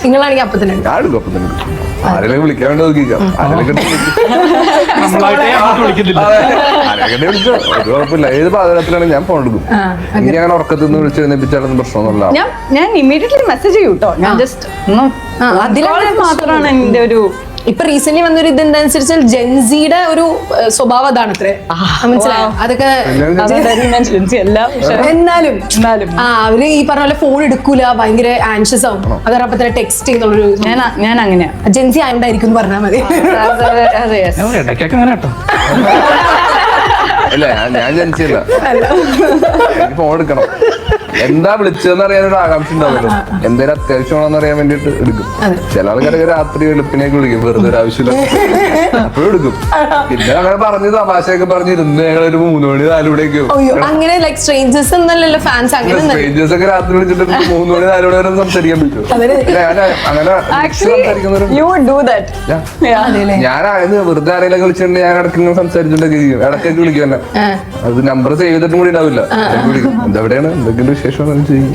നിങ്ങളാണെങ്കിൽ അപ്പൊ തന്നെ ഞാൻ എടുക്കും, അപ്പം തന്നെ എടുക്കും. ആരെങ്കിലും വിളിക്കാൻ വേണ്ടി നോക്കിക്കാം, ആരെങ്കിലും വിളിച്ചോ, ഒരു കുഴപ്പമില്ല. ഏത് പാതകത്തിലാണ് ഞാൻ ഫോൺ എടുക്കും. എനിക്ക് അങ്ങനെ ഉറക്കത്തിൽ നിന്ന് വിളിച്ച് എഴുന്നേപ്പിച്ചാലൊന്നും പ്രശ്നമൊന്നുമില്ല. ഞാൻ ഇമ്മീഡിയറ്റ്ലി മെസ്സേജ് ചെയ്യും കേട്ടോ. ഞാൻ ജസ്റ്റ് അതിലാണ് മാത്രമാണ് എന്റെ ഒരു ഇപ്പൊ റീസെന്റ് വന്നൊരു ഇത് എന്താനുസരിച്ചാൽ ജെൻസിയുടെ ഒരു സ്വഭാവം അതാണ് അത്രേ. മനസ്സിലായോ? അതൊക്കെ എന്നാലും അവര് ഈ പറഞ്ഞ പോലെ ഫോൺ എടുക്കൂല, ഭയങ്കര ആൻഷ്യസ് ആവും. അതറിയാം തന്നെ ടെക്സ്റ്റ് ചെയ്യുന്നുള്ളൊരു ഞാൻ അങ്ങനെയാ. ജെൻസി ആയോണ്ടായിരിക്കും എന്ന് പറഞ്ഞാൽ മതി. ഇടയ്ക്കൊക്കെ അങ്ങനെ കേട്ടോ. ഇല്ല, ഞാൻ ജനിച്ചില്ല. എനിക്ക് ഫോൺ എടുക്കണം. എന്താ വിളിച്ചതെന്ന് അറിയാനൊരു ആകാംക്ഷ ഉണ്ടാവല്ലോ. എന്തേലും അത്യാവശ്യമാണെന്ന് അറിയാൻ വേണ്ടിട്ട് എടുക്കും. ചില ആൾക്കാരൊക്കെ രാത്രി വെളുപ്പിനേക്ക് വിളിക്കും, വെറുതെ ഒരു ആവശ്യമില്ല, അപ്പോഴും എടുക്കും. പിന്നെ അങ്ങനെ പറഞ്ഞ് തമാശയൊക്കെ പറഞ്ഞിരുന്ന് ഞങ്ങൾ ഒരു 3 മണി 4 മണിയൊക്കെ അങ്ങനെ ലൈക് സ്ട്രേഞ്ചേഴ്സ് എന്നല്ലല്ലോ ഫാൻസ്. അങ്ങനെ സ്ട്രേഞ്ചേഴ്സ് ഒക്കെ രാത്രി വിളിച്ചിട്ട് 3 മണി 4 മണി വരെ സംസാരിക്കാൻ പറ്റും. ഞാൻ വെറുതെ ആരെങ്കിലും വിളിച്ചിട്ടുണ്ടെങ്കിൽ ഞാൻ ഇടയ്ക്ക് സംസാരിച്ചിട്ടൊക്കെ ചെയ്യും. ഇടയ്ക്കൊക്കെ വിളിക്കും തന്നെ. അത് നമ്പർ സേവ് ചെയ്തിട്ടും കൂടി ഉണ്ടാവില്ല. വിളിക്കും, എന്തെവിടെയാണ് എന്തെങ്കിലും വിശേഷം ചെയ്യും.